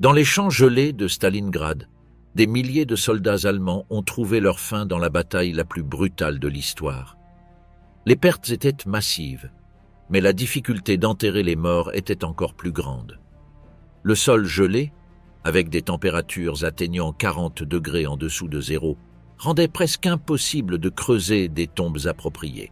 Dans les champs gelés de Stalingrad, des milliers de soldats allemands ont trouvé leur fin dans la bataille la plus brutale de l'histoire. Les pertes étaient massives, mais la difficulté d'enterrer les morts était encore plus grande. Le sol gelé, avec des températures atteignant 40 degrés en dessous de zéro, rendait presque impossible de creuser des tombes appropriées.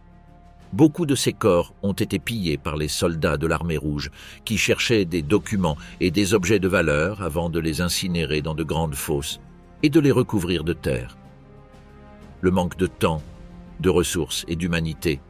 Beaucoup de ces corps ont été pillés par les soldats de l'armée rouge qui cherchaient des documents et des objets de valeur avant de les incinérer dans de grandes fosses et de les recouvrir de terre. Le manque de temps, de ressources et d'humanité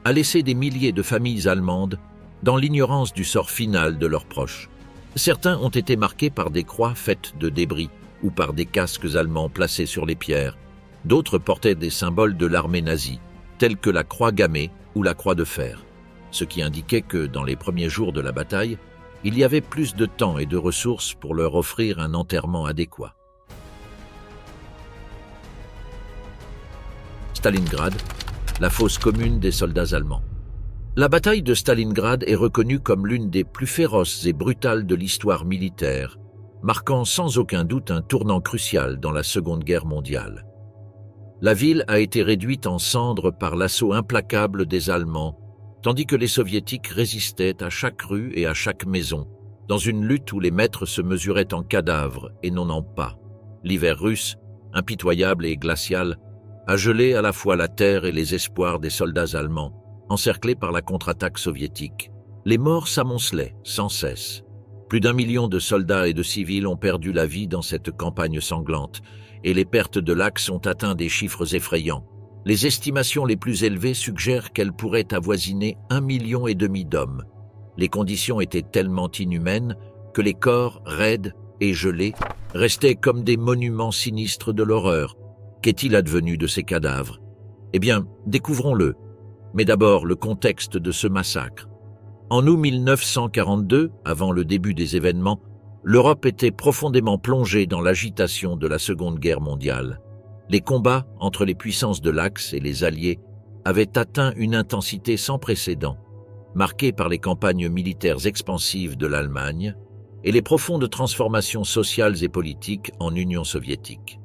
a laissé des milliers de familles allemandes dans l'ignorance du sort final de leurs proches. Certains ont été marqués par des croix faites de débris ou par des casques allemands placés sur les pierres. D'autres portaient des symboles de l'armée nazie, tels que la croix gammée ou la croix de fer, ce qui indiquait que, dans les premiers jours de la bataille, il y avait plus de temps et de ressources pour leur offrir un enterrement adéquat. Stalingrad, la fosse commune des soldats allemands. La bataille de Stalingrad est reconnue comme l'une des plus féroces et brutales de l'histoire militaire, marquant sans aucun doute un tournant crucial dans la Seconde Guerre mondiale. La ville a été réduite en cendres par l'assaut implacable des Allemands, tandis que les Soviétiques résistaient à chaque rue et à chaque maison, dans une lutte où les maîtres se mesuraient en cadavres et non en pas. L'hiver russe, impitoyable et glacial, a gelé à la fois la terre et les espoirs des soldats allemands, encerclés par la contre-attaque soviétique. Les morts s'amoncelaient sans cesse. Plus d'1 million de soldats et de civils ont perdu la vie dans cette campagne sanglante, et les pertes de l'Axe ont atteint des chiffres effrayants. Les estimations les plus élevées suggèrent qu'elles pourraient avoisiner 1,5 million d'hommes. Les conditions étaient tellement inhumaines que les corps, raides et gelés, restaient comme des monuments sinistres de l'horreur. Qu'est-il advenu de ces cadavres? Eh bien, découvrons-le. Mais d'abord, le contexte de ce massacre. En août 1942, avant le début des événements, l'Europe était profondément plongée dans l'agitation de la Seconde Guerre mondiale. Les combats entre les puissances de l'Axe et les Alliés avaient atteint une intensité sans précédent, marquée par les campagnes militaires expansives de l'Allemagne et les profondes transformations sociales et politiques en Union soviétique.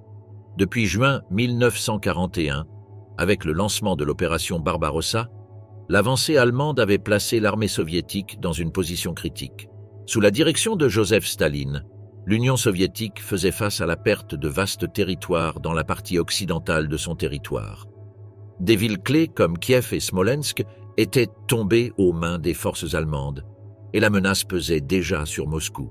Depuis juin 1941, avec le lancement de l'opération Barbarossa, l'avancée allemande avait placé l'armée soviétique dans une position critique. Sous la direction de Joseph Staline, l'Union soviétique faisait face à la perte de vastes territoires dans la partie occidentale de son territoire. Des villes clés comme Kiev et Smolensk étaient tombées aux mains des forces allemandes, et la menace pesait déjà sur Moscou.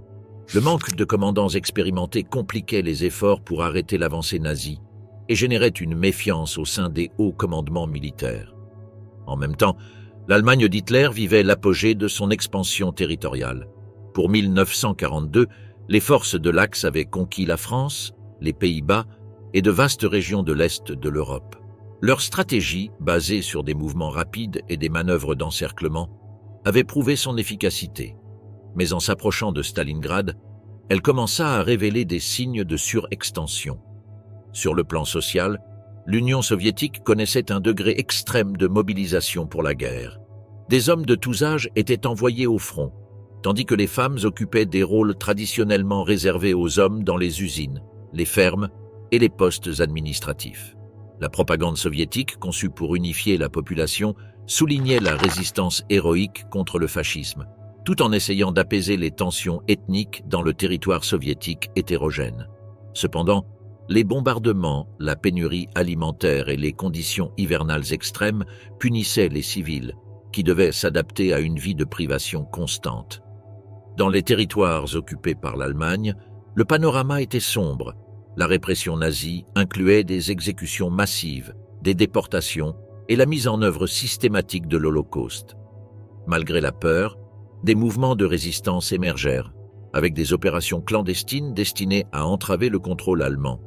Le manque de commandants expérimentés compliquait les efforts pour arrêter l'avancée nazie et générait une méfiance au sein des hauts commandements militaires. En même temps, l'Allemagne d'Hitler vivait l'apogée de son expansion territoriale. Pour 1942, les forces de l'Axe avaient conquis la France, les Pays-Bas et de vastes régions de l'Est de l'Europe. Leur stratégie, basée sur des mouvements rapides et des manœuvres d'encerclement, avait prouvé son efficacité. Mais en s'approchant de Stalingrad, elle commença à révéler des signes de surextension. Sur le plan social, l'Union soviétique connaissait un degré extrême de mobilisation pour la guerre. Des hommes de tous âges étaient envoyés au front, tandis que les femmes occupaient des rôles traditionnellement réservés aux hommes dans les usines, les fermes et les postes administratifs. La propagande soviétique, conçue pour unifier la population, soulignait la résistance héroïque contre le fascisme, tout en essayant d'apaiser les tensions ethniques dans le territoire soviétique hétérogène. Cependant, les bombardements, la pénurie alimentaire et les conditions hivernales extrêmes punissaient les civils, qui devaient s'adapter à une vie de privation constante. Dans les territoires occupés par l'Allemagne, le panorama était sombre. La répression nazie incluait des exécutions massives, des déportations et la mise en œuvre systématique de l'Holocauste. Malgré la peur, des mouvements de résistance émergèrent, avec des opérations clandestines destinées à entraver le contrôle allemand.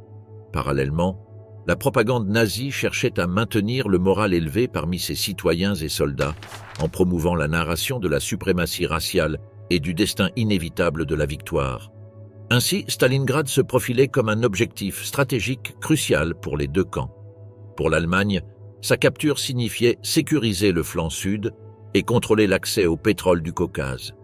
Parallèlement, la propagande nazie cherchait à maintenir le moral élevé parmi ses citoyens et soldats, en promouvant la narration de la suprématie raciale et du destin inévitable de la victoire. Ainsi, Stalingrad se profilait comme un objectif stratégique crucial pour les deux camps. Pour l'Allemagne, sa capture signifiait sécuriser le flanc sud et contrôler l'accès au pétrole du Caucase.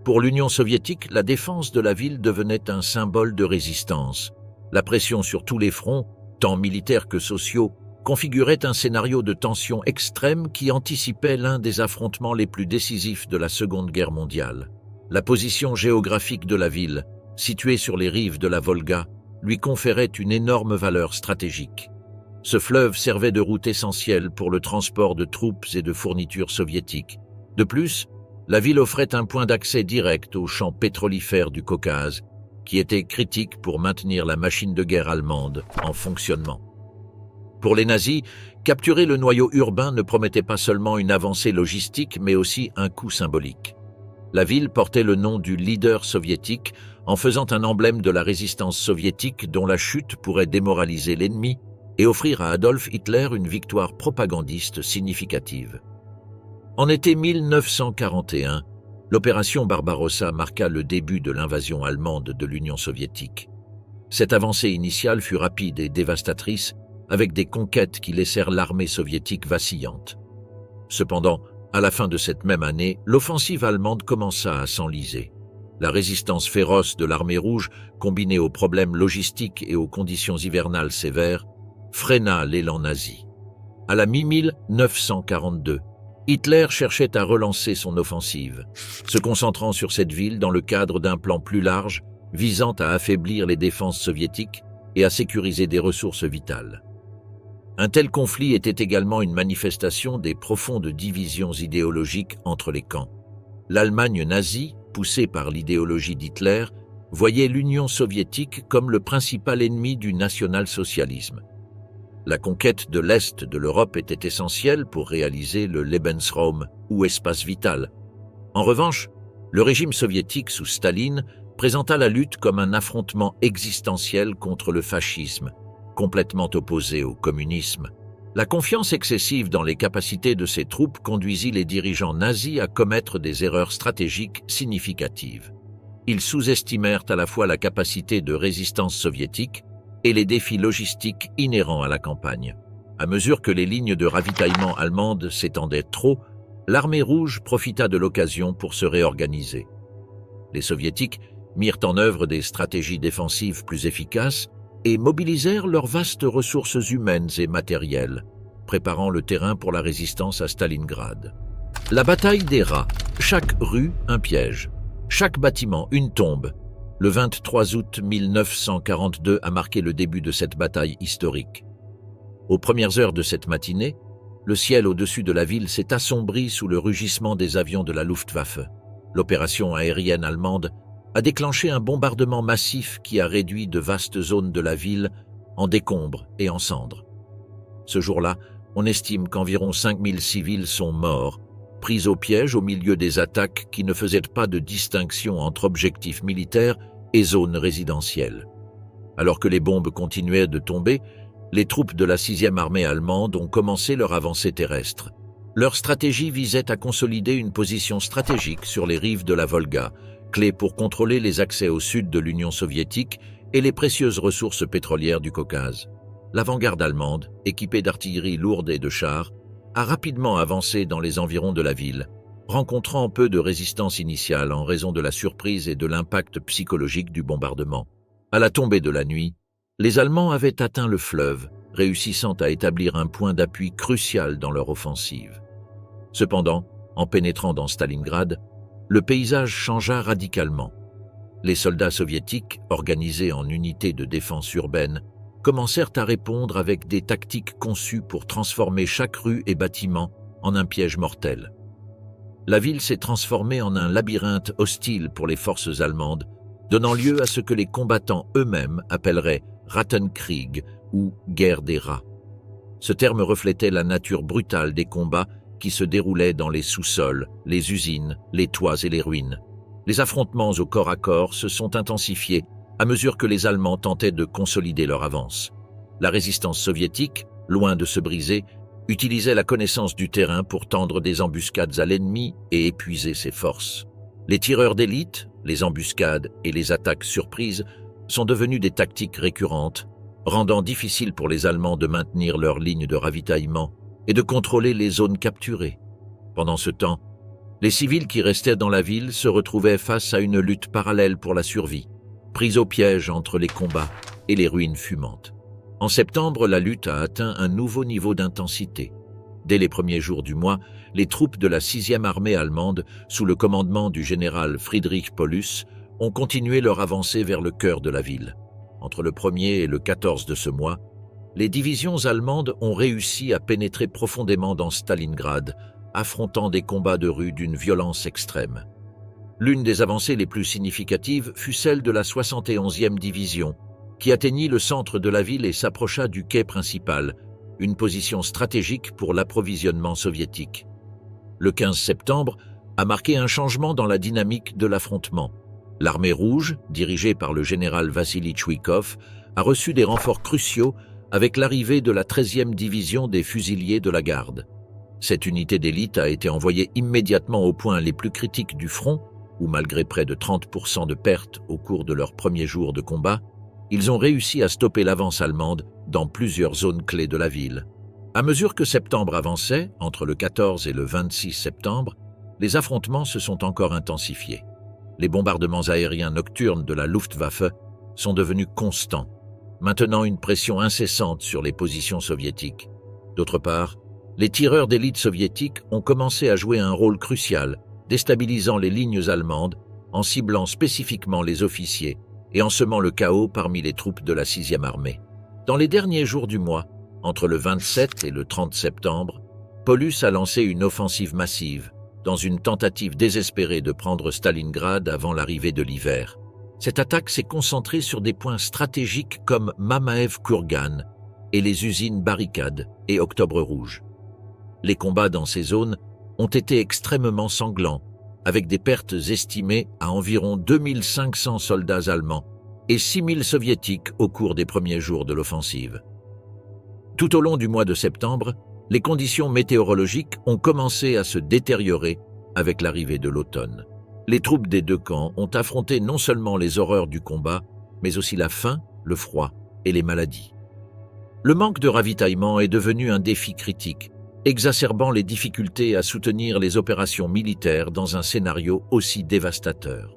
Pour l'Union soviétique, la défense de la ville devenait un symbole de résistance. La pression sur tous les fronts, tant militaires que sociaux, configurait un scénario de tension extrême qui anticipait l'un des affrontements les plus décisifs de la Seconde Guerre mondiale. La position géographique de la ville, située sur les rives de la Volga, lui conférait une énorme valeur stratégique. Ce fleuve servait de route essentielle pour le transport de troupes et de fournitures soviétiques. De plus, la ville offrait un point d'accès direct aux champs pétrolifères du Caucase, qui était critique pour maintenir la machine de guerre allemande en fonctionnement. Pour les nazis, capturer le noyau urbain ne promettait pas seulement une avancée logistique, mais aussi un coup symbolique. La ville portait le nom du leader soviétique en faisant un emblème de la résistance soviétique dont la chute pourrait démoraliser l'ennemi et offrir à Adolf Hitler une victoire propagandiste significative. En été 1941, l'opération Barbarossa marqua le début de l'invasion allemande de l'Union soviétique. Cette avancée initiale fut rapide et dévastatrice, avec des conquêtes qui laissèrent l'armée soviétique vacillante. Cependant, à la fin de cette même année, l'offensive allemande commença à s'enliser. La résistance féroce de l'armée rouge, combinée aux problèmes logistiques et aux conditions hivernales sévères, freina l'élan nazi. À la mi-1942, Hitler cherchait à relancer son offensive, se concentrant sur cette ville dans le cadre d'un plan plus large visant à affaiblir les défenses soviétiques et à sécuriser des ressources vitales. Un tel conflit était également une manifestation des profondes divisions idéologiques entre les camps. L'Allemagne nazie, poussée par l'idéologie d'Hitler, voyait l'Union soviétique comme le principal ennemi du national-socialisme. La conquête de l'Est de l'Europe était essentielle pour réaliser le Lebensraum, ou espace vital. En revanche, le régime soviétique sous Staline présenta la lutte comme un affrontement existentiel contre le fascisme, complètement opposé au communisme. La confiance excessive dans les capacités de ses troupes conduisit les dirigeants nazis à commettre des erreurs stratégiques significatives. Ils sous-estimèrent à la fois la capacité de résistance soviétique et les défis logistiques inhérents à la campagne. À mesure que les lignes de ravitaillement allemandes s'étendaient trop, l'armée rouge profita de l'occasion pour se réorganiser. Les soviétiques mirent en œuvre des stratégies défensives plus efficaces et mobilisèrent leurs vastes ressources humaines et matérielles, préparant le terrain pour la résistance à Stalingrad. La bataille des rats, chaque rue un piège, chaque bâtiment une tombe. Le 23 août 1942 a marqué le début de cette bataille historique. Aux premières heures de cette matinée, le ciel au-dessus de la ville s'est assombri sous le rugissement des avions de la Luftwaffe. L'opération aérienne allemande a déclenché un bombardement massif qui a réduit de vastes zones de la ville en décombres et en cendres. Ce jour-là, on estime qu'environ 5000 civils sont morts, pris au piège au milieu des attaques qui ne faisaient pas de distinction entre objectifs militaires et zones résidentielles. Alors que les bombes continuaient de tomber, les troupes de la 6e armée allemande ont commencé leur avancée terrestre. Leur stratégie visait à consolider une position stratégique sur les rives de la Volga, clé pour contrôler les accès au sud de l'Union soviétique et les précieuses ressources pétrolières du Caucase. L'avant-garde allemande, équipée d'artillerie lourde et de chars, a rapidement avancé dans les environs de la ville, rencontrant peu de résistance initiale en raison de la surprise et de l'impact psychologique du bombardement. À la tombée de la nuit, les Allemands avaient atteint le fleuve, réussissant à établir un point d'appui crucial dans leur offensive. Cependant, en pénétrant dans Stalingrad, le paysage changea radicalement. Les soldats soviétiques, organisés en unités de défense urbaine, commencèrent à répondre avec des tactiques conçues pour transformer chaque rue et bâtiment en un piège mortel. La ville s'est transformée en un labyrinthe hostile pour les forces allemandes, donnant lieu à ce que les combattants eux-mêmes appelleraient Rattenkrieg ou guerre des rats. Ce terme reflétait la nature brutale des combats qui se déroulaient dans les sous-sols, les usines, les toits et les ruines. Les affrontements au corps à corps se sont intensifiés à mesure que les Allemands tentaient de consolider leur avance. La résistance soviétique, loin de se briser, utilisait la connaissance du terrain pour tendre des embuscades à l'ennemi et épuiser ses forces. Les tireurs d'élite, les embuscades et les attaques surprises sont devenus des tactiques récurrentes, rendant difficile pour les Allemands de maintenir leur ligne de ravitaillement et de contrôler les zones capturées. Pendant ce temps, Les civils qui restaient dans la ville se retrouvaient face à une lutte parallèle pour la survie, pris au piège entre les combats et les ruines fumantes. En septembre, la lutte a atteint un nouveau niveau d'intensité. Dès les premiers jours du mois, les troupes de la 6e armée allemande, sous le commandement du général Friedrich Paulus, ont continué leur avancée vers le cœur de la ville. Entre le 1er et le 14 de ce mois, les divisions allemandes ont réussi à pénétrer profondément dans Stalingrad, affrontant des combats de rue d'une violence extrême. L'une des avancées les plus significatives fut celle de la 71e division, qui atteignit le centre de la ville et s'approcha du quai principal, une position stratégique pour l'approvisionnement soviétique. Le 15 septembre a marqué un changement dans la dynamique de l'affrontement. L'armée rouge, dirigée par le général Vassili Tchouikov, a reçu des renforts cruciaux avec l'arrivée de la 13e division des fusiliers de la garde. Cette unité d'élite a été envoyée immédiatement aux points les plus critiques du front, où malgré près de 30% de pertes au cours de leurs premiers jours de combat, ils ont réussi à stopper l'avance allemande dans plusieurs zones clés de la ville. À mesure que septembre avançait, entre le 14 et le 26 septembre, les affrontements se sont encore intensifiés. Les bombardements aériens nocturnes de la Luftwaffe sont devenus constants, maintenant une pression incessante sur les positions soviétiques. D'autre part, les tireurs d'élite soviétiques ont commencé à jouer un rôle crucial, déstabilisant les lignes allemandes en ciblant spécifiquement les officiers et en semant le chaos parmi les troupes de la 6e armée. Dans les derniers jours du mois, entre le 27 et le 30 septembre, Paulus a lancé une offensive massive, dans une tentative désespérée de prendre Stalingrad avant l'arrivée de l'hiver. Cette attaque s'est concentrée sur des points stratégiques comme Mamaev-Kurgan et les usines Barricade et Octobre Rouge. Les combats dans ces zones ont été extrêmement sanglants, avec des pertes estimées à environ 2500 soldats allemands et 6000 soviétiques au cours des premiers jours de l'offensive. Tout au long du mois de septembre, les conditions météorologiques ont commencé à se détériorer avec l'arrivée de l'automne. Les troupes des deux camps ont affronté non seulement les horreurs du combat, mais aussi la faim, le froid et les maladies. Le manque de ravitaillement est devenu un défi critique, exacerbant les difficultés à soutenir les opérations militaires dans un scénario aussi dévastateur.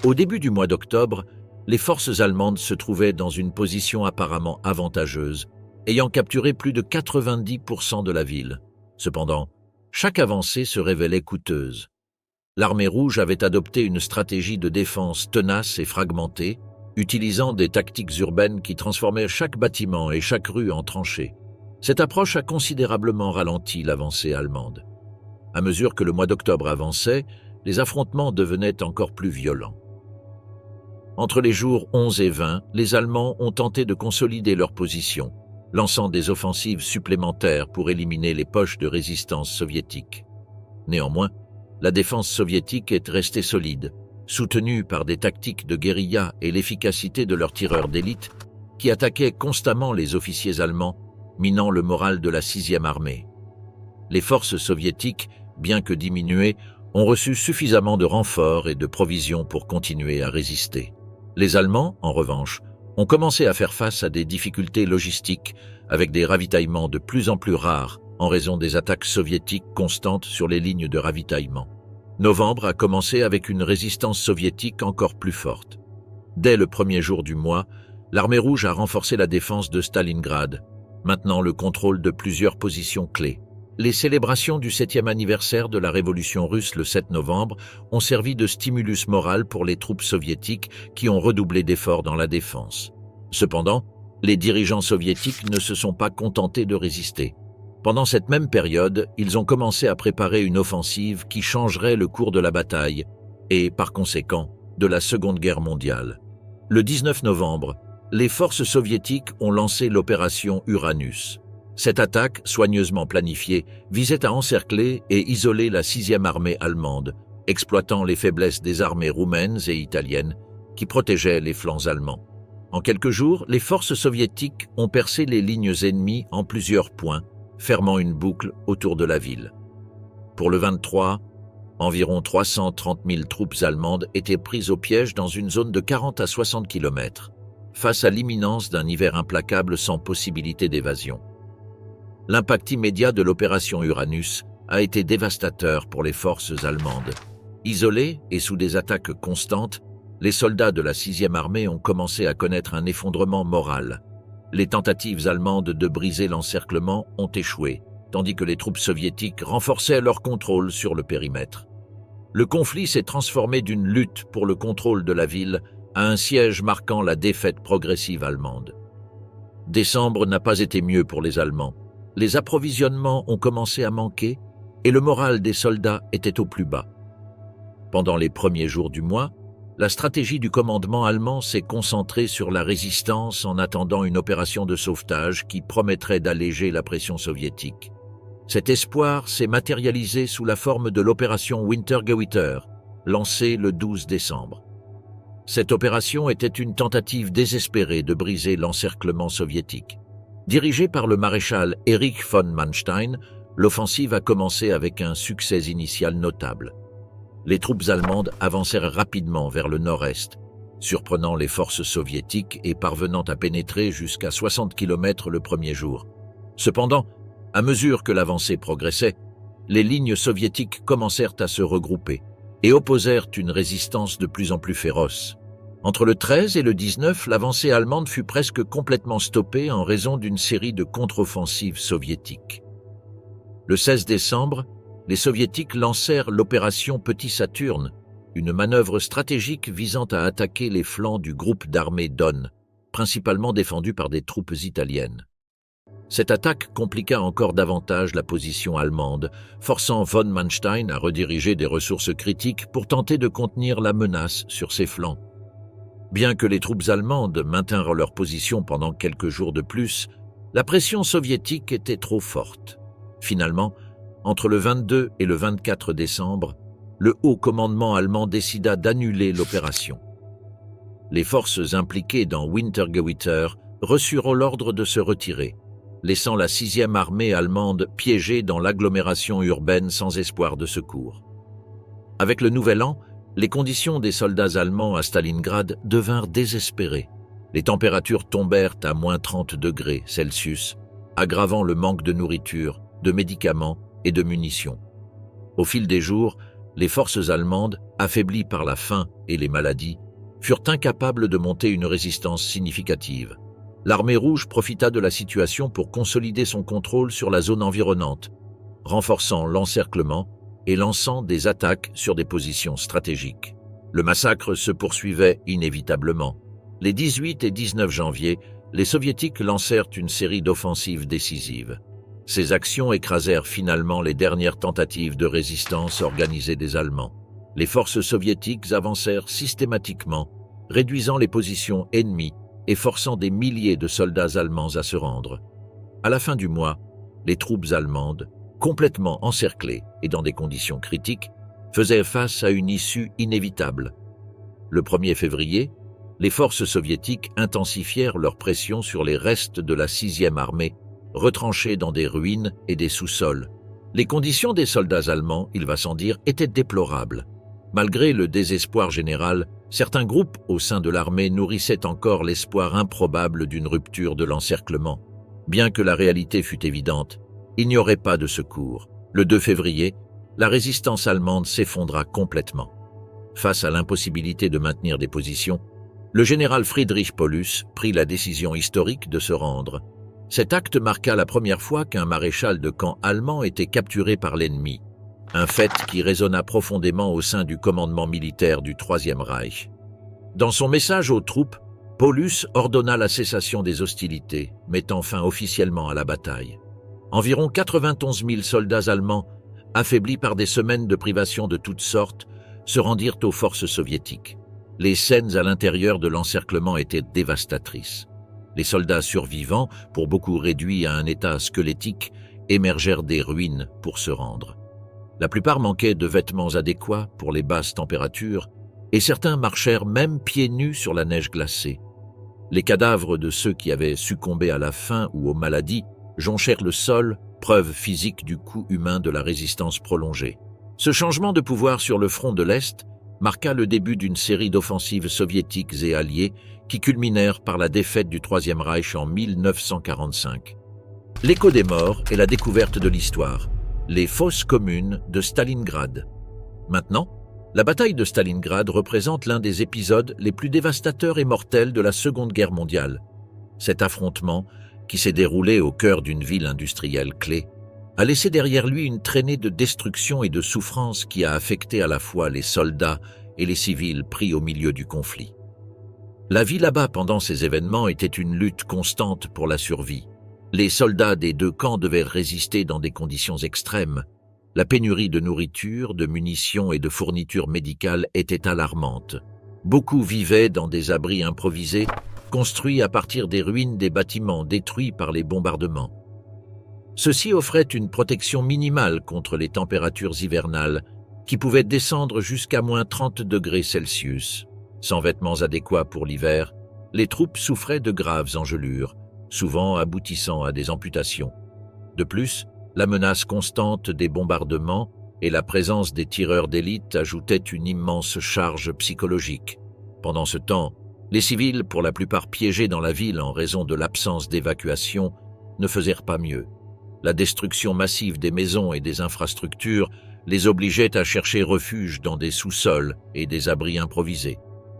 Au début du mois d'octobre, les forces allemandes se trouvaient dans une position apparemment avantageuse, ayant capturé plus de 90% de la ville. Cependant, chaque avancée se révélait coûteuse. L'armée rouge avait adopté une stratégie de défense tenace et fragmentée, utilisant des tactiques urbaines qui transformaient chaque bâtiment et chaque rue en tranchées. Cette approche a considérablement ralenti l'avancée allemande. À mesure que le mois d'octobre avançait, les affrontements devenaient encore plus violents. Entre les jours 11 et 20, les Allemands ont tenté de consolider leur position, lançant des offensives supplémentaires pour éliminer les poches de résistance soviétiques. Néanmoins, la défense soviétique est restée solide, soutenue par des tactiques de guérilla et l'efficacité de leurs tireurs d'élite qui attaquaient constamment les officiers allemands, minant le moral de la 6e armée. Les forces soviétiques, bien que diminuées, ont reçu suffisamment de renforts et de provisions pour continuer à résister. Les Allemands, en revanche, ont commencé à faire face à des difficultés logistiques avec des ravitaillements de plus en plus rares en raison des attaques soviétiques constantes sur les lignes de ravitaillement. Novembre a commencé avec une résistance soviétique encore plus forte. Dès le premier jour du mois, l'armée rouge a renforcé la défense de Stalingrad, maintenant le contrôle de plusieurs positions clés. Les célébrations du 7e anniversaire de la révolution russe le 7 novembre ont servi de stimulus moral pour les troupes soviétiques qui ont redoublé d'efforts dans la défense. Cependant, les dirigeants soviétiques ne se sont pas contentés de résister. Pendant cette même période, ils ont commencé à préparer une offensive qui changerait le cours de la bataille et, par conséquent, de la Seconde Guerre mondiale. Le 19 novembre, les forces soviétiques ont lancé l'opération Uranus. Cette attaque, soigneusement planifiée, visait à encercler et isoler la 6e armée allemande, exploitant les faiblesses des armées roumaines et italiennes qui protégeaient les flancs allemands. En quelques jours, les forces soviétiques ont percé les lignes ennemies en plusieurs points, fermant une boucle autour de la ville. Pour le 23, environ 330 000 troupes allemandes étaient prises au piège dans une zone de 40 à 60 km, face à l'imminence d'un hiver implacable sans possibilité d'évasion. L'impact immédiat de l'opération Uranus a été dévastateur pour les forces allemandes. Isolés et sous des attaques constantes, les soldats de la 6e armée ont commencé à connaître un effondrement moral. Les tentatives allemandes de briser l'encerclement ont échoué, tandis que les troupes soviétiques renforçaient leur contrôle sur le périmètre. Le conflit s'est transformé d'une lutte pour le contrôle de la ville à un siège marquant la défaite progressive allemande. Décembre n'a pas été mieux pour les Allemands. Les approvisionnements ont commencé à manquer et le moral des soldats était au plus bas. Pendant les premiers jours du mois, la stratégie du commandement allemand s'est concentrée sur la résistance en attendant une opération de sauvetage qui promettrait d'alléger la pression soviétique. Cet espoir s'est matérialisé sous la forme de l'opération Wintergewitter, lancée le 12 décembre. Cette opération était une tentative désespérée de briser l'encerclement soviétique. Dirigée par le maréchal Erich von Manstein, l'offensive a commencé avec un succès initial notable. Les troupes allemandes avancèrent rapidement vers le nord-est, surprenant les forces soviétiques et parvenant à pénétrer jusqu'à 60 km le premier jour. Cependant, à mesure que l'avancée progressait, les lignes soviétiques commencèrent à se regrouper et opposèrent une résistance de plus en plus féroce. Entre le 13 et le 19, l'avancée allemande fut presque complètement stoppée en raison d'une série de contre-offensives soviétiques. Le 16 décembre, les soviétiques lancèrent l'opération Petit Saturne, une manœuvre stratégique visant à attaquer les flancs du groupe d'armées Don, principalement défendu par des troupes italiennes. Cette attaque compliqua encore davantage la position allemande, forçant von Manstein à rediriger des ressources critiques pour tenter de contenir la menace sur ses flancs. Bien que les troupes allemandes maintinrent leur position pendant quelques jours de plus, la pression soviétique était trop forte. Finalement, entre le 22 et le 24 décembre, le haut commandement allemand décida d'annuler l'opération. Les forces impliquées dans Wintergewitter reçurent l'ordre de se retirer, laissant la 6e armée allemande piégée dans l'agglomération urbaine sans espoir de secours. Avec le nouvel an, les conditions des soldats allemands à Stalingrad devinrent désespérées. Les températures tombèrent à moins 30 degrés Celsius, aggravant le manque de nourriture, de médicaments et de munitions. Au fil des jours, les forces allemandes, affaiblies par la faim et les maladies, furent incapables de monter une résistance significative. L'armée rouge profita de la situation pour consolider son contrôle sur la zone environnante, renforçant l'encerclement et lançant des attaques sur des positions stratégiques. Le massacre se poursuivait inévitablement. Les 18 et 19 janvier, les Soviétiques lancèrent une série d'offensives décisives. Ces actions écrasèrent finalement les dernières tentatives de résistance organisées des Allemands. Les forces soviétiques avancèrent systématiquement, réduisant les positions ennemies et forçant des milliers de soldats allemands à se rendre. À la fin du mois, les troupes allemandes, complètement encerclées et dans des conditions critiques, faisaient face à une issue inévitable. Le 1er février, les forces soviétiques intensifièrent leur pression sur les restes de la 6e armée, retranchés dans des ruines et des sous-sols. Les conditions des soldats allemands, il va sans dire, étaient déplorables. Malgré le désespoir général, certains groupes au sein de l'armée nourrissaient encore l'espoir improbable d'une rupture de l'encerclement. Bien que la réalité fût évidente, il n'y aurait pas de secours. Le 2 février, la résistance allemande s'effondra complètement. Face à l'impossibilité de maintenir des positions, le général Friedrich Paulus prit la décision historique de se rendre. Cet acte marqua la première fois qu'un maréchal de camp allemand était capturé par l'ennemi, un fait qui résonna profondément au sein du commandement militaire du Troisième Reich. Dans son message aux troupes, Paulus ordonna la cessation des hostilités, mettant fin officiellement à la bataille. Environ 91 000 soldats allemands, affaiblis par des semaines de privations de toutes sortes, se rendirent aux forces soviétiques. Les scènes à l'intérieur de l'encerclement étaient dévastatrices. Les soldats survivants, pour beaucoup réduits à un état squelettique, émergèrent des ruines pour se rendre. La plupart manquaient de vêtements adéquats pour les basses températures, et certains marchèrent même pieds nus sur la neige glacée. Les cadavres de ceux qui avaient succombé à la faim ou aux maladies jonchèrent le sol, preuve physique du coût humain de la résistance prolongée. Ce changement de pouvoir sur le front de l'Est marqua le début d'une série d'offensives soviétiques et alliées qui culminèrent par la défaite du Troisième Reich en 1945. L'écho des morts est la découverte de l'histoire. les fosses communes de Stalingrad. Maintenant, la bataille de Stalingrad représente l'un des épisodes les plus dévastateurs et mortels de la Seconde Guerre mondiale. Cet affrontement, qui s'est déroulé au cœur d'une ville industrielle clé, a laissé derrière lui une traînée de destruction et de souffrance qui a affecté à la fois les soldats et les civils pris au milieu du conflit. La vie là-bas pendant ces événements était une lutte constante pour la survie. Les soldats des deux camps devaient résister dans des conditions extrêmes. La pénurie de nourriture, de munitions et de fournitures médicales était alarmante. Beaucoup vivaient dans des abris improvisés, construits à partir des ruines des bâtiments détruits par les bombardements. Ceux-ci offraient une protection minimale contre les températures hivernales, qui pouvaient descendre jusqu'à moins 30 degrés Celsius. Sans vêtements adéquats pour l'hiver, les troupes souffraient de graves engelures, souvent aboutissant à des amputations. De plus, la menace constante des bombardements et la présence des tireurs d'élite ajoutaient une immense charge psychologique. Pendant ce temps, les civils, pour la plupart piégés dans la ville en raison de l'absence d'évacuation, ne faisaient pas mieux. La destruction massive des maisons et des infrastructures les obligeait à chercher refuge dans des sous-sols et des abris improvisés.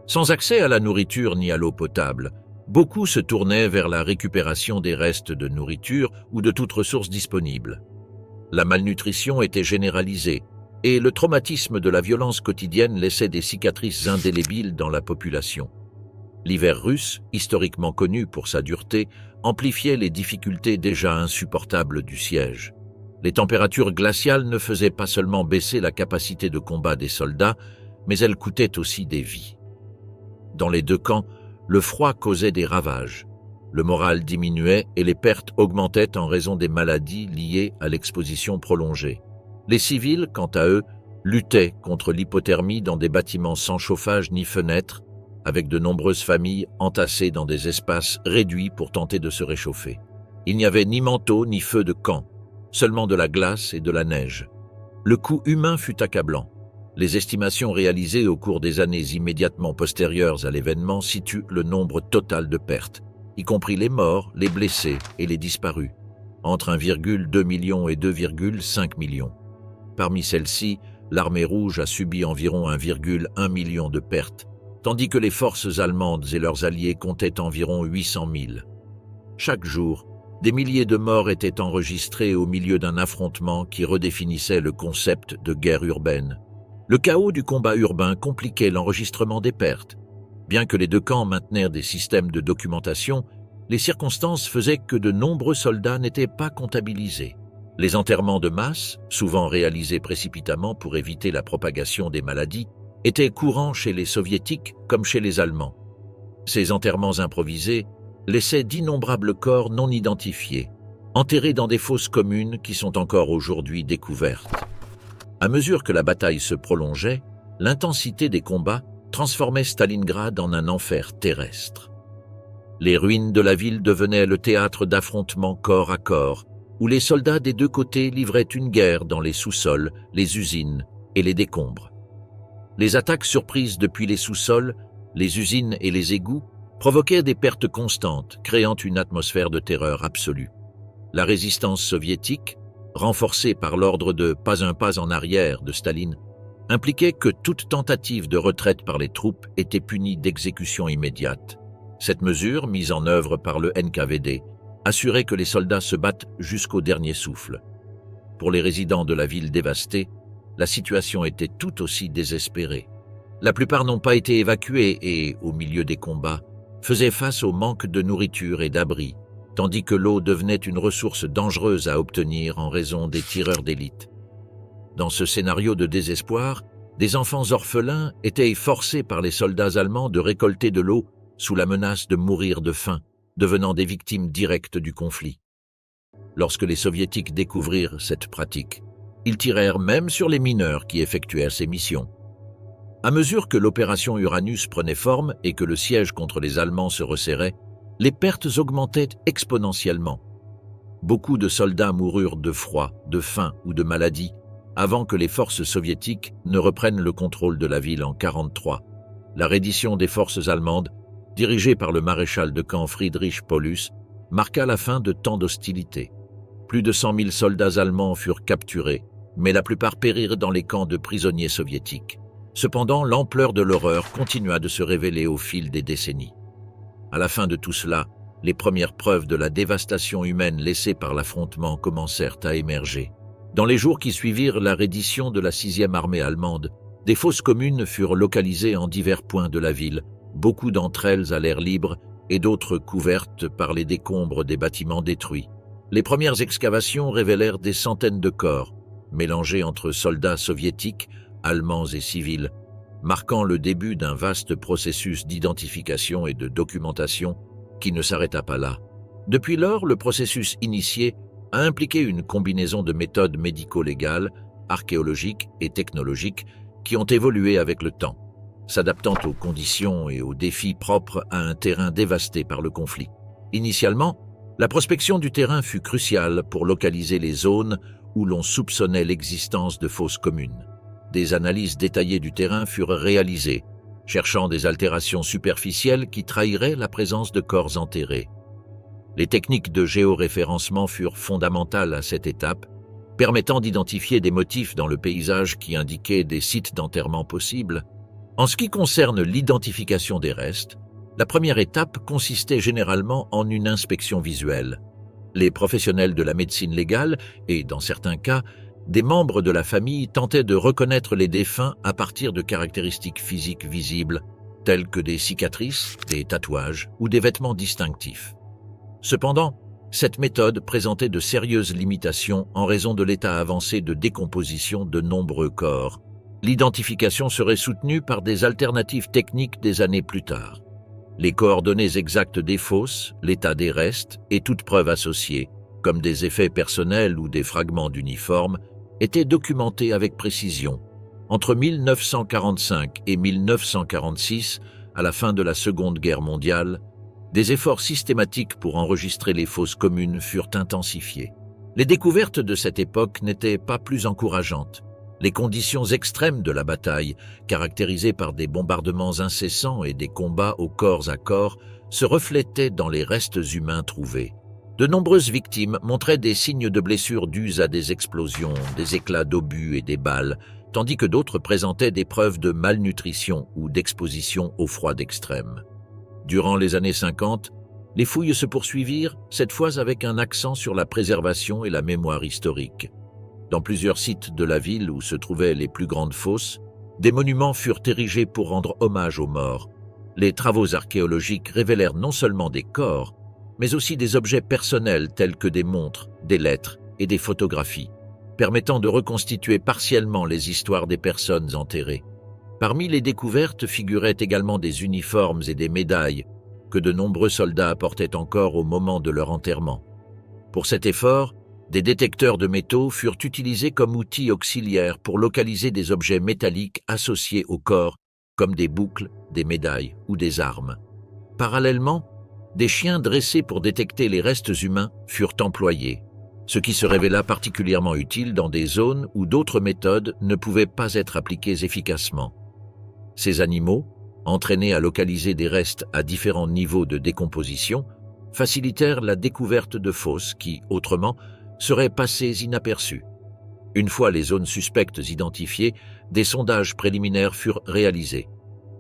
Sans accès à la nourriture ni à l'eau potable, beaucoup se tournaient vers la récupération des restes de nourriture ou de toute ressource disponible. La malnutrition était généralisée et le traumatisme de la violence quotidienne laissait des cicatrices indélébiles dans la population. L'hiver russe, historiquement connu pour sa dureté, amplifiait les difficultés déjà insupportables du siège. Les températures glaciales ne faisaient pas seulement baisser la capacité de combat des soldats, mais elles coûtaient aussi des vies. Dans les deux camps, le froid causait des ravages. Le moral diminuait et les pertes augmentaient en raison des maladies liées à l'exposition prolongée. Les civils, quant à eux, luttaient contre l'hypothermie dans des bâtiments sans chauffage ni fenêtres, avec de nombreuses familles entassées dans des espaces réduits pour tenter de se réchauffer. Il n'y avait ni manteau ni feu de camp, seulement de la glace et de la neige. Le coût humain fut accablant. Les estimations réalisées au cours des années immédiatement postérieures à l'événement situent le nombre total de pertes, y compris les morts, les blessés et les disparus, entre 1,2 million et 2,5 millions. Parmi celles-ci, l'armée rouge a subi environ 1,1 million de pertes, tandis que les forces allemandes et leurs alliés comptaient environ 800 000. Chaque jour, des milliers de morts étaient enregistrés au milieu d'un affrontement qui redéfinissait le concept de guerre urbaine. Le chaos du combat urbain compliquait l'enregistrement des pertes. Bien que les deux camps maintenèrent des systèmes de documentation, les circonstances faisaient que de nombreux soldats n'étaient pas comptabilisés. Les enterrements de masse, souvent réalisés précipitamment pour éviter la propagation des maladies, étaient courants chez les soviétiques comme chez les Allemands. Ces enterrements improvisés laissaient d'innombrables corps non identifiés, enterrés dans des fosses communes qui sont encore aujourd'hui découvertes. À mesure que la bataille se prolongeait, l'intensité des combats transformait Stalingrad en un enfer terrestre. Les ruines de la ville devenaient le théâtre d'affrontements corps à corps, où les soldats des deux côtés livraient une guerre dans les sous-sols, les usines et les décombres. Les attaques surprises depuis les sous-sols, les usines et les égouts provoquaient des pertes constantes, créant une atmosphère de terreur absolue. La résistance soviétique, renforcée par l'ordre de « pas un pas en arrière » de Staline, impliquait que toute tentative de retraite par les troupes était punie d'exécution immédiate. Cette mesure, mise en œuvre par le NKVD, assurait que les soldats se battent jusqu'au dernier souffle. Pour les résidents de la ville dévastée, la situation était tout aussi désespérée. La plupart n'ont pas été évacués et, au milieu des combats, faisaient face au manque de nourriture et d'abri, tandis que l'eau devenait une ressource dangereuse à obtenir en raison des tireurs d'élite. Dans ce scénario de désespoir, des enfants orphelins étaient forcés par les soldats allemands de récolter de l'eau sous la menace de mourir de faim, devenant des victimes directes du conflit. Lorsque les soviétiques découvrirent cette pratique, ils tirèrent même sur les mineurs qui effectuèrent ces missions. À mesure que l'opération Uranus prenait forme et que le siège contre les Allemands se resserrait, les pertes augmentaient exponentiellement. Beaucoup de soldats moururent de froid, de faim ou de maladie avant que les forces soviétiques ne reprennent le contrôle de la ville en 1943. La reddition des forces allemandes, dirigée par le maréchal de camp Friedrich Paulus, marqua la fin de tant d'hostilités. Plus de 100 000 soldats allemands furent capturés, mais la plupart périrent dans les camps de prisonniers soviétiques. Cependant, l'ampleur de l'horreur continua de se révéler au fil des décennies. À la fin de tout cela, les premières preuves de la dévastation humaine laissée par l'affrontement commencèrent à émerger. Dans les jours qui suivirent la reddition de la 6e armée allemande, des fosses communes furent localisées en divers points de la ville, beaucoup d'entre elles à l'air libre et d'autres couvertes par les décombres des bâtiments détruits. Les premières excavations révélèrent des centaines de corps, mélangés entre soldats soviétiques, allemands et civils, marquant le début d'un vaste processus d'identification et de documentation qui ne s'arrêta pas là. Depuis lors, le processus initié a impliqué une combinaison de méthodes médico-légales, archéologiques et technologiques qui ont évolué avec le temps, s'adaptant aux conditions et aux défis propres à un terrain dévasté par le conflit. Initialement, la prospection du terrain fut cruciale pour localiser les zones où l'on soupçonnait l'existence de fosses communes. Des analyses détaillées du terrain furent réalisées, cherchant des altérations superficielles qui trahiraient la présence de corps enterrés. Les techniques de géoréférencement furent fondamentales à cette étape, permettant d'identifier des motifs dans le paysage qui indiquaient des sites d'enterrement possibles. En ce qui concerne l'identification des restes, la première étape consistait généralement en une inspection visuelle. Les professionnels de la médecine légale, et dans certains cas, des membres de la famille tentaient de reconnaître les défunts à partir de caractéristiques physiques visibles, telles que des cicatrices, des tatouages ou des vêtements distinctifs. Cependant, cette méthode présentait de sérieuses limitations en raison de l'état avancé de décomposition de nombreux corps. L'identification serait soutenue par des alternatives techniques des années plus tard. Les coordonnées exactes des fosses, l'état des restes et toute preuve associée, comme des effets personnels ou des fragments d'uniformes, étaient documentés avec précision. Entre 1945 et 1946, à la fin de la Seconde Guerre mondiale, des efforts systématiques pour enregistrer les fosses communes furent intensifiés. Les découvertes de cette époque n'étaient pas plus encourageantes. Les conditions extrêmes de la bataille, caractérisées par des bombardements incessants et des combats au corps à corps, se reflétaient dans les restes humains trouvés. De nombreuses victimes montraient des signes de blessures dues à des explosions, des éclats d'obus et des balles, tandis que d'autres présentaient des preuves de malnutrition ou d'exposition au froid extrême. Durant les années 50, les fouilles se poursuivirent, cette fois avec un accent sur la préservation et la mémoire historique. Dans plusieurs sites de la ville où se trouvaient les plus grandes fosses, des monuments furent érigés pour rendre hommage aux morts. Les travaux archéologiques révélèrent non seulement des corps, mais aussi des objets personnels tels que des montres, des lettres et des photographies, permettant de reconstituer partiellement les histoires des personnes enterrées. Parmi les découvertes figuraient également des uniformes et des médailles que de nombreux soldats portaient encore au moment de leur enterrement. Pour cet effort, des détecteurs de métaux furent utilisés comme outils auxiliaires pour localiser des objets métalliques associés au corps, comme des boucles, des médailles ou des armes. Parallèlement, des chiens dressés pour détecter les restes humains furent employés, ce qui se révéla particulièrement utile dans des zones où d'autres méthodes ne pouvaient pas être appliquées efficacement. Ces animaux, entraînés à localiser des restes à différents niveaux de décomposition, facilitèrent la découverte de fosses qui, autrement, seraient passées inaperçues. Une fois les zones suspectes identifiées, des sondages préliminaires furent réalisés.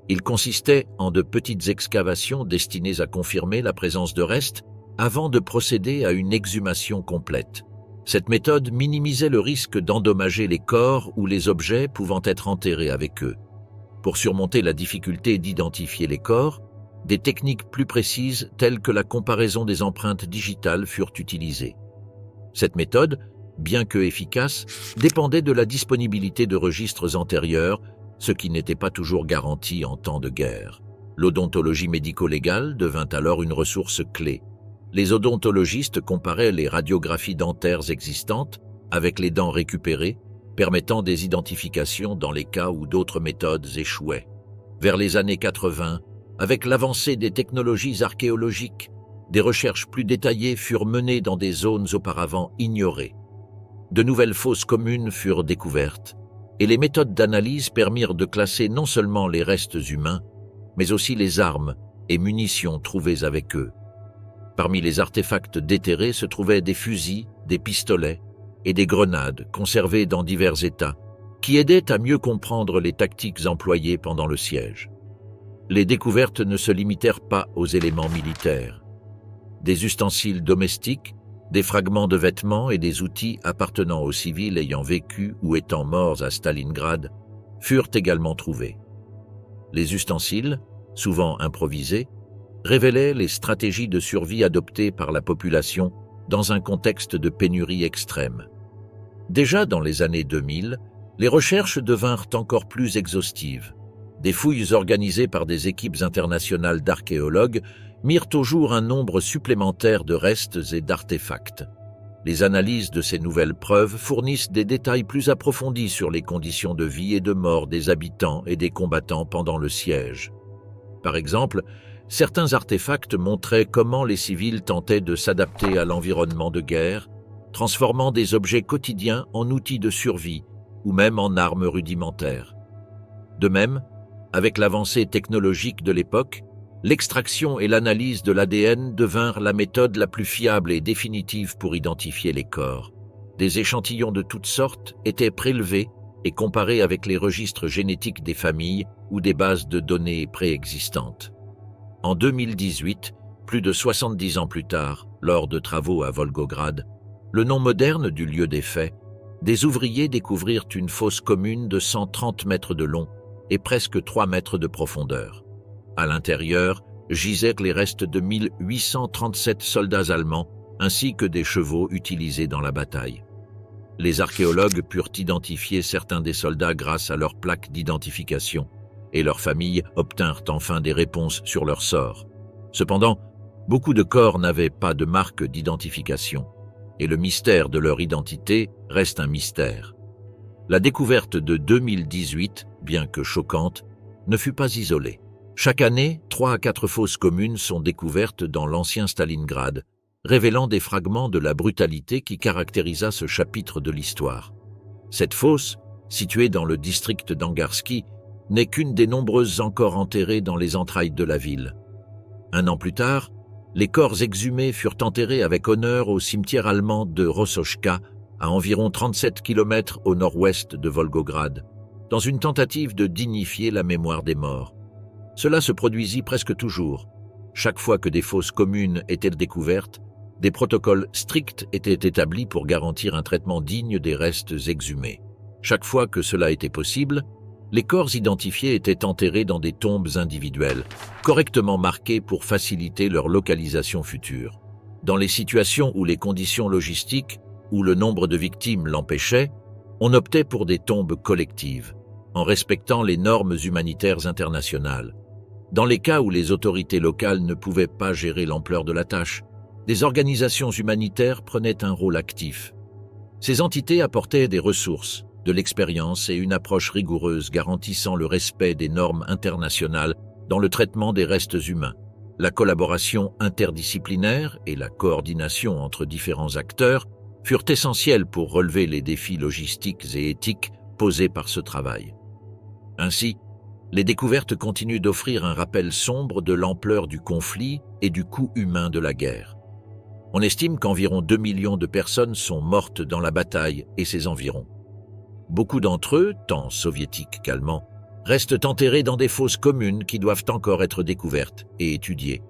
Ils consistaient en de petites excavations destinées à confirmer la présence de restes avant de procéder à une exhumation complète. Cette méthode minimisait le risque d'endommager les corps ou les objets pouvant être enterrés avec eux. Pour surmonter la difficulté d'identifier les corps, des techniques plus précises telles que la comparaison des empreintes digitales furent utilisées. Cette méthode, bien que efficace, dépendait de la disponibilité de registres antérieurs, ce qui n'était pas toujours garanti en temps de guerre. L'odontologie médico-légale devint alors une ressource clé. Les odontologistes comparaient les radiographies dentaires existantes avec les dents récupérées, permettant des identifications dans les cas où d'autres méthodes échouaient. Vers les années 80, avec l'avancée des technologies archéologiques, des recherches plus détaillées furent menées dans des zones auparavant ignorées. De nouvelles fosses communes furent découvertes, et les méthodes d'analyse permirent de classer non seulement les restes humains, mais aussi les armes et munitions trouvées avec eux. Parmi les artefacts déterrés se trouvaient des fusils, des pistolets et des grenades conservées dans divers états, qui aidaient à mieux comprendre les tactiques employées pendant le siège. Les découvertes ne se limitèrent pas aux éléments militaires. Des ustensiles domestiques, des fragments de vêtements et des outils appartenant aux civils ayant vécu ou étant morts à Stalingrad furent également trouvés. Les ustensiles, souvent improvisés, révélaient les stratégies de survie adoptées par la population dans un contexte de pénurie extrême. Déjà dans les années 2000, les recherches devinrent encore plus exhaustives. Des fouilles organisées par des équipes internationales d'archéologues mirent au jour un nombre supplémentaire de restes et d'artefacts. Les analyses de ces nouvelles preuves fournissent des détails plus approfondis sur les conditions de vie et de mort des habitants et des combattants pendant le siège. Par exemple, certains artefacts montraient comment les civils tentaient de s'adapter à l'environnement de guerre, transformant des objets quotidiens en outils de survie ou même en armes rudimentaires. De même, avec l'avancée technologique de l'époque, l'extraction et l'analyse de l'ADN devinrent la méthode la plus fiable et définitive pour identifier les corps. Des échantillons de toutes sortes étaient prélevés et comparés avec les registres génétiques des familles ou des bases de données préexistantes. En 2018, plus de 70 ans plus tard, lors de travaux à Volgograd, le nom moderne du lieu des faits, des ouvriers découvrirent une fosse commune de 130 mètres de long et presque 3 mètres de profondeur. À l'intérieur, gisaient les restes de 1837 soldats allemands ainsi que des chevaux utilisés dans la bataille. Les archéologues purent identifier certains des soldats grâce à leurs plaques d'identification et leurs familles obtinrent enfin des réponses sur leur sort. Cependant, beaucoup de corps n'avaient pas de marque d'identification et le mystère de leur identité reste un mystère. La découverte de 2018, bien que choquante, ne fut pas isolée. Chaque année, 3 à 4 fosses communes sont découvertes dans l'ancien Stalingrad, révélant des fragments de la brutalité qui caractérisa ce chapitre de l'histoire. Cette fosse, située dans le district d'Angarski, n'est qu'une des nombreuses encore enterrées dans les entrailles de la ville. Un an plus tard, les corps exhumés furent enterrés avec honneur au cimetière allemand de Rossochka, à environ 37 km au nord-ouest de Volgograd, dans une tentative de dignifier la mémoire des morts. Cela se produisit presque toujours. Chaque fois que des fosses communes étaient découvertes, des protocoles stricts étaient établis pour garantir un traitement digne des restes exhumés. Chaque fois que cela était possible, les corps identifiés étaient enterrés dans des tombes individuelles, correctement marquées pour faciliter leur localisation future. Dans les situations où les conditions logistiques ou le nombre de victimes l'empêchaient, on optait pour des tombes collectives, en respectant les normes humanitaires internationales. Dans les cas où les autorités locales ne pouvaient pas gérer l'ampleur de la tâche, des organisations humanitaires prenaient un rôle actif. Ces entités apportaient des ressources, de l'expérience et une approche rigoureuse garantissant le respect des normes internationales dans le traitement des restes humains. La collaboration interdisciplinaire et la coordination entre différents acteurs furent essentielles pour relever les défis logistiques et éthiques posés par ce travail. Ainsi, les découvertes continuent d'offrir un rappel sombre de l'ampleur du conflit et du coût humain de la guerre. On estime qu'environ 2 millions de personnes sont mortes dans la bataille et ses environs. Beaucoup d'entre eux, tant soviétiques qu'allemands, restent enterrés dans des fosses communes qui doivent encore être découvertes et étudiées.